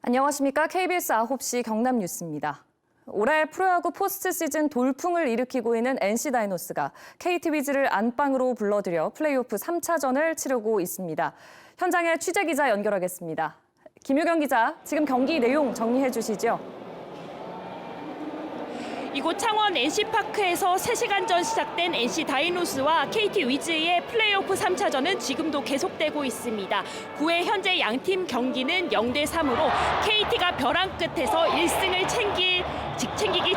안녕하십니까. KBS 9시 경남 뉴스입니다. 올해 프로야구 포스트 시즌 돌풍을 일으키고 있는 NC 다이노스가 KT 위즈를 안방으로 불러들여 플레이오프 3차전을 치르고 있습니다. 현장에 취재기자 연결하겠습니다. 김유경 기자, 지금 경기 내용 정리해 주시죠. 이곳 창원 NC파크에서 3시간 전 시작된 NC 다이노스와 KT 위즈의 플레이오프 3차전은 지금도 계속되고 있습니다. 9회 현재 양팀 경기는 0대3으로 KT가 벼랑 끝에서 1승을 챙기기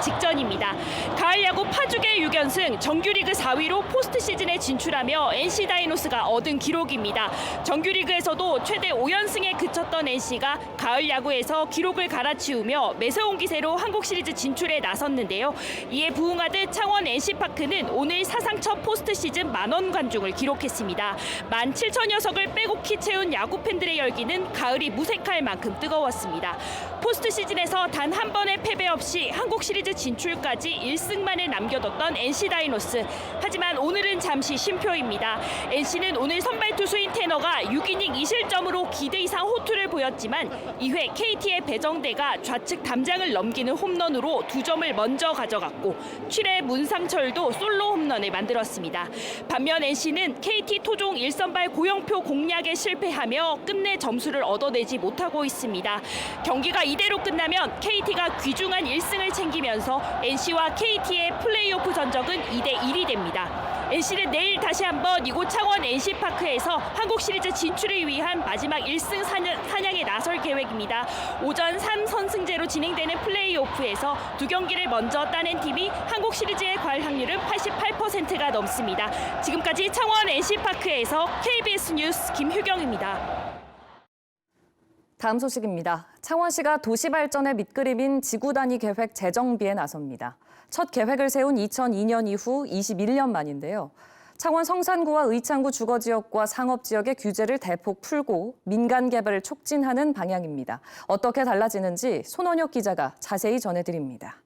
직전입니다. 가을 야구 파죽의 6연승, 정규리그 4위로 포스트 시즌에 진출하며 NC 다이노스가 얻은 기록입니다. 정규리그에서도 최대 5연승에 그쳤던 NC가 가을 야구에서 기록을 갈아치우며 매서운 기세로 한국 시리즈 진출에 나섰는데요. 이에 부응하듯 창원 NC파크는 오늘 사상 첫 포스트 시즌 만원 관중을 기록했습니다. 17,000여 빼곡히 채운 야구 팬들의 열기는 가을이 무색할 만큼 뜨거웠습니다. 포스트 시즌에서 단 한 번의 패배 없이 한국 시리즈 진출까지 1승만을 남겨뒀던 NC 다이노스. 하지만 오늘은 잠시 쉼표입니다. NC는 오늘 선발 투수인 테너가 6이닝 2실점으로 기대 이상 호투를 보였지만 2회 KT의 배정대가 좌측 담장을 넘기는 홈런으로 2점을 먼저 가져갔고 7회 문상철도 솔로 홈런을 만들었습니다. 반면 NC는 KT 토종 1선발 고영표 공략에 실패하며 끝내 점수를 얻어내지 못하고 있습니다. 경기가 이대로 끝나면 KT가 귀중한 1승을 챙기면서 NC와 KT의 플레이오프 전적은 2대1이 됩니다. NC는 내일 다시 한번 이곳 창원 NC파크에서 한국 시리즈 진출을 위한 마지막 1승 사냥에 나설 계획입니다. 오전 3선승제로 진행되는 플레이오프에서 2경기를 먼저 따낸 팀이 한국 시리즈에 갈 확률은 88%가 넘습니다. 지금까지 창원 NC파크에서 KBS 뉴스 김효경입니다. 다음 소식입니다. 창원시가 도시발전의 밑그림인 지구단위 계획 재정비에 나섭니다. 첫 계획을 세운 2002년 이후 21년 만인데요. 창원 성산구와 의창구 주거지역과 상업지역의 규제를 대폭 풀고 민간 개발을 촉진하는 방향입니다. 어떻게 달라지는지 손원혁 기자가 자세히 전해드립니다.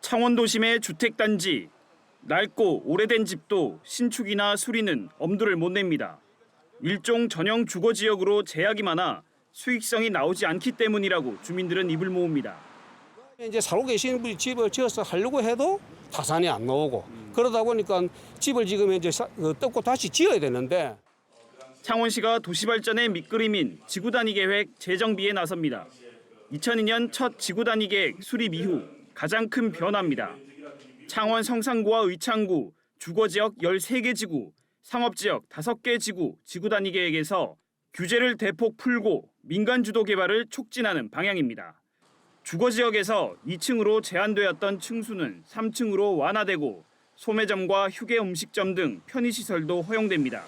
창원 도심의 주택단지, 낡고 오래된 집도 신축이나 수리는 엄두를 못 냅니다. 일종 전형 주거지역으로 제약이 많아 수익성이 나오지 않기 때문이라고 주민들은 입을 모읍니다. 이제 살고 계시는 분이 집을 지어서 하려고 해도 타산이 안 나오고 그러다 보니까 집을 지금 이제 뜯고 다시 지어야 되는데. 창원시가 도시발전의 밑그림인 지구단위 계획 재정비에 나섭니다. 2002년 첫 지구단위 계획 수립 이후 가장 큰 변화입니다. 창원 성산구와 의창구, 주거지역 13개 지구, 상업지역 5개 지구 지구단위 계획에서 규제를 대폭 풀고 민간 주도 개발을 촉진하는 방향입니다. 주거지역에서 2층으로 제한되었던 층수는 3층으로 완화되고 소매점과 휴게 음식점 등 편의시설도 허용됩니다.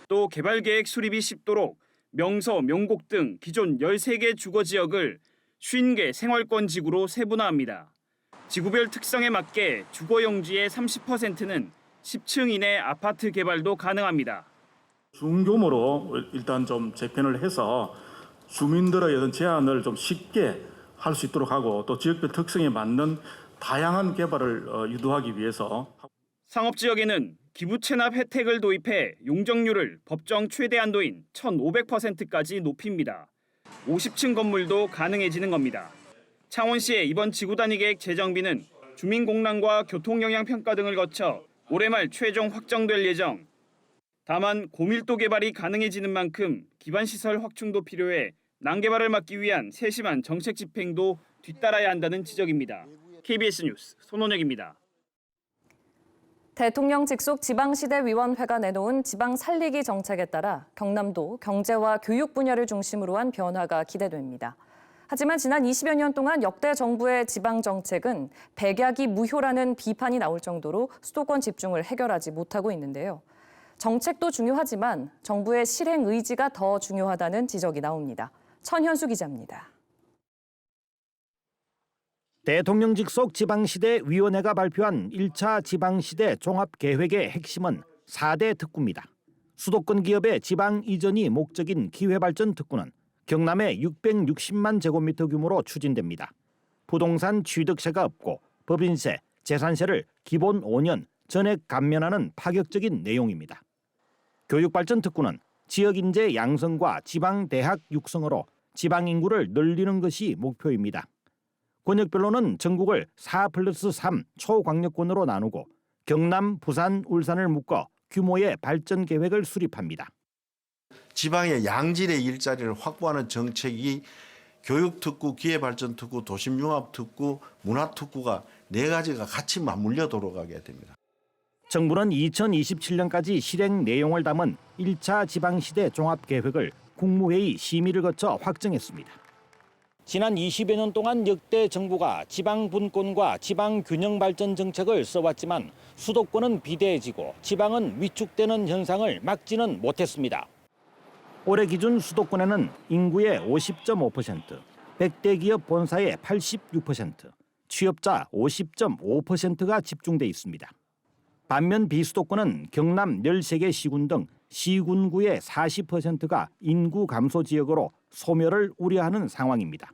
또 개발계획 수립이 쉽도록 명서, 명곡 등 기존 13개 주거지역을 50개 생활권 지구로 세분화합니다. 지구별 특성에 맞게 주거용지의 30%는 10층 이내 아파트 개발도 가능합니다. 중규모로 일단 좀 재편을 해서 주민들의 어떤 제한을 좀 쉽게 할 수 있도록 하고 또 지역별 특성에 맞는 다양한 개발을 유도하기 위해서 상업지역에는 기부 체납 혜택을 도입해 용적률을 법정 최대 한도인 1,500%까지 높입니다. 50층 건물도 가능해지는 겁니다. 창원시의 이번 지구단위 계획 재정비는 주민공람과 교통영향평가 등을 거쳐 올해 말 최종 확정될 예정. 다만 고밀도 개발이 가능해지는 만큼 기반시설 확충도 필요해 난개발을 막기 위한 세심한 정책 집행도 뒤따라야 한다는 지적입니다. KBS 뉴스 손원혁입니다. 대통령 직속 지방시대위원회가 내놓은 지방 살리기 정책에 따라 경남도 경제와 교육 분야를 중심으로 한 변화가 기대됩니다. 하지만 지난 20여 년 동안 역대 정부의 지방 정책은 백약이 무효라는 비판이 나올 정도로 수도권 집중을 해결하지 못하고 있는데요. 정책도 중요하지만 정부의 실행 의지가 더 중요하다는 지적이 나옵니다. 천현수 기자입니다. 대통령 직속 지방시대위원회가 발표한 1차 지방시대 종합계획의 핵심은 4대 특구입니다. 수도권 기업의 지방 이전이 목적인 기회발전 특구는 경남에 660만 제곱미터 규모로 추진됩니다. 부동산 취득세가 없고 법인세, 재산세를 기본 5년 전액 감면하는 파격적인 내용입니다. 교육발전 특구는 지역 인재 양성과 지방 대학 육성으로 지방 인구를 늘리는 것이 목표입니다. 권역별로는 전국을 4+3 초광역권으로 나누고 경남, 부산, 울산을 묶어 규모의 발전 계획을 수립합니다. 지방의 양질의 일자리를 확보하는 정책이 교육특구, 기회발전특구, 도심융합특구, 문화특구가 4가지가 같이 맞물려 돌아가게 됩니다. 정부는 2027년까지 실행 내용을 담은 1차 지방시대 종합계획을 국무회의 심의를 거쳐 확정했습니다. 지난 20여 년 동안 역대 정부가 지방 분권과 지방 균형 발전 정책을 써왔지만 수도권은 비대해지고 지방은 위축되는 현상을 막지는 못했습니다. 올해 기준 수도권에는 인구의 50.5%, 100대 기업 본사의 86%, 취업자 50.5%가 집중돼 있습니다. 반면 비수도권은 경남 13개 시군 등 시군구의 40%가 인구 감소 지역으로 소멸을 우려하는 상황입니다.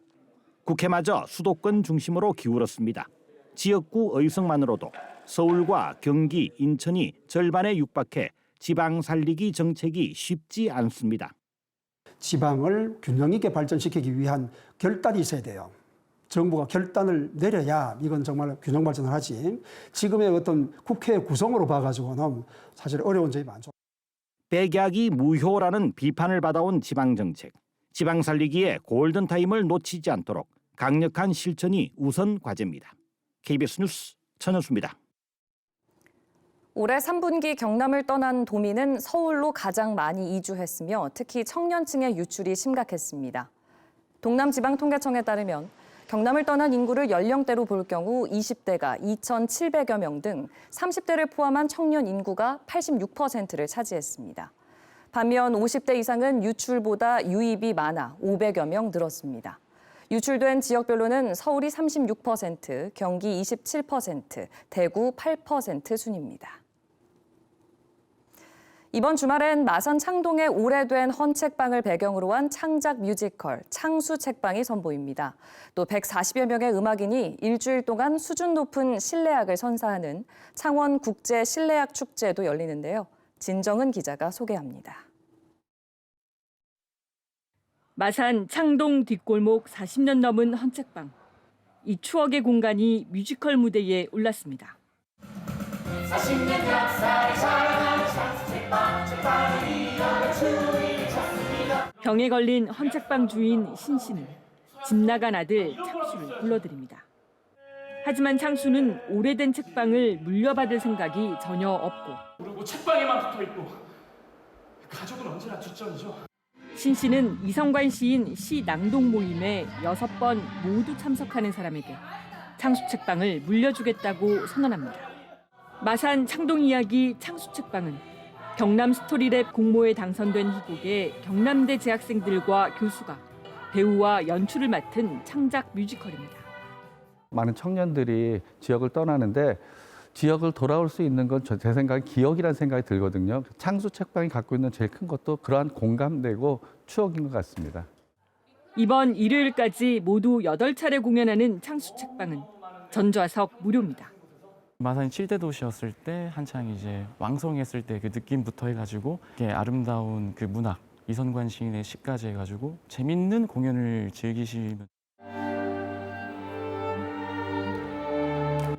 국회마저 수도권 중심으로 기울었습니다. 지역구 의석만으로도 서울과 경기, 인천이 절반에 육박해 지방 살리기 정책이 쉽지 않습니다. 지방을 균형 있게 발전시키기 위한 결단이 있어야 돼요. 정부가 결단을 내려야 이건 정말 균형 발전을 하지. 지금의 어떤 국회 구성으로 봐가지고는 사실 어려운 점이 많죠. 백약이 무효라는 비판을 받아온 지방정책. 지방 살리기에 골든타임을 놓치지 않도록 강력한 실천이 우선 과제입니다. KBS 뉴스 천현수입니다. 올해 3분기 경남을 떠난 도민은 서울로 가장 많이 이주했으며 특히 청년층의 유출이 심각했습니다. 동남지방통계청에 따르면 경남을 떠난 인구를 연령대로 볼 경우 20대가 2,700여 명 등 30대를 포함한 청년 인구가 86%를 차지했습니다. 반면 50대 이상은 유출보다 유입이 많아 500여 명 늘었습니다. 유출된 지역별로는 서울이 36%, 경기 27%, 대구 8% 순입니다. 이번 주말엔 마산 창동의 오래된 헌책방을 배경으로 한 창작 뮤지컬 창수책방이 선보입니다. 또 140여 명의 음악인이 일주일 동안 수준 높은 실내악을 선사하는 창원 국제 실내악 축제도 열리는데요. 진정은 기자가 소개합니다. 마산 창동 뒷골목 40년 넘은 헌책방. 이 추억의 공간이 뮤지컬 무대에 올랐습니다. 40년 역사를 자랑하는 창수책방, 책방을 이어갈 주인을 찾습니다. 병에 걸린 헌책방 주인 신 씨는 집 나간 아들 창수를 불러드립니다. 하지만 창수는 오래된 책방을 물려받을 생각이 전혀 없고 그리고 책방에만 붙어있고 가족은 언제나 뒷전이죠. 신 씨는 이성관 시인 시 낭독 모임에 6번 모두 참석하는 사람에게 창수책방을 물려주겠다고 선언합니다. 마산 창동 이야기 창수책방은 경남 스토리랩 공모에 당선된 희곡의 경남대 재학생들과 교수가 배우와 연출을 맡은 창작 뮤지컬입니다. 많은 청년들이 지역을 떠나는데 지역을 돌아올 수 있는 건 제 생각에 기억이라는 생각이 들거든요. 창수책방이 갖고 있는 제일 큰 것도 그러한 공감되고 추억인 것 같습니다. 이번 일요일까지 모두 8차례 공연하는 창수책방은 전좌석 무료입니다. 마산이 7대 도시였을 때 한창 이제 왕성했을 때 그 느낌부터 해가지고 아름다운 그 문학, 이성관 시인의 시까지 해가지고 재밌는 공연을 즐기시면.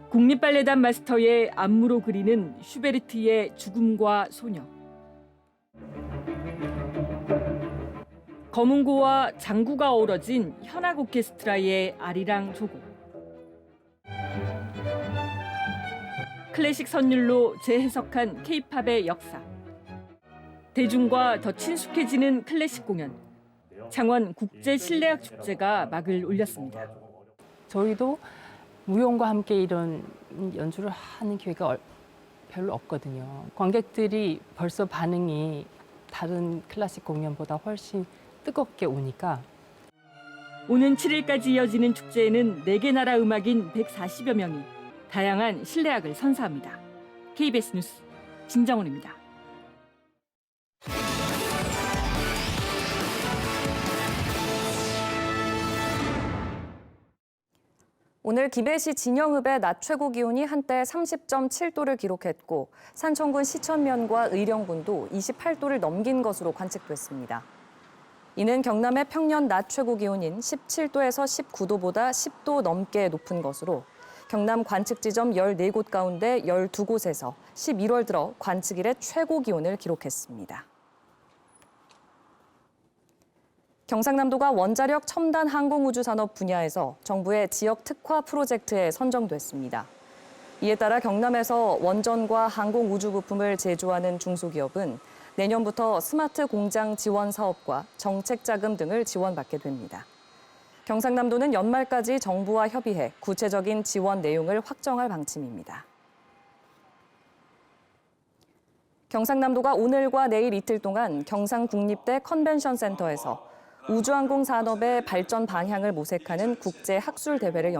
국립발레단 마스터의 안무로 그리는 슈베르트의 죽음과 소녀. 검은고와 장구가 어우러진 현악 오케스트라의 아리랑 조곡. 클래식 선율로 재해석한 케이팝의 역사. 대중과 더 친숙해지는 클래식 공연. 창원 국제 실내악 축제가 막을 올렸습니다. 저희도 무용과 함께 이런 연주를 하는 기회가 별로 없거든요. 관객들이 벌써 반응이 다른 클래식 공연보다 훨씬 뜨겁게 오니까. 오는 7일까지 이어지는 축제에는 4개 나라 음악인 140여 명이 다양한 실내악을 선사합니다. KBS 뉴스 진정원입니다. 오늘 김해시 진영읍의 낮 최고 기온이 한때 30.7도를 기록했고 산청군 시천면과 의령군도 28도를 넘긴 것으로 관측됐습니다. 이는 경남의 평년 낮 최고 기온인 17도에서 19도보다 10도 넘게 높은 것으로 경남 관측 지점 14곳 가운데 12곳에서 11월 들어 관측 이래 최고 기온을 기록했습니다. 경상남도가 원자력 첨단 항공우주 산업 분야에서 정부의 지역 특화 프로젝트에 선정됐습니다. 이에 따라 경남에서 원전과 항공우주 부품을 제조하는 중소기업은 내년부터 스마트 공장 지원 사업과 정책 자금 등을 지원받게 됩니다. 경상남도는 연말까지 정부와 협의해 구체적인 지원 내용을 확정할 방침입니다. 경상남도가 오늘과 내일 이틀 동안 경상국립대 컨벤션센터에서 우주항공 산업의 발전 방향을 모색하는 국제 학술 대회를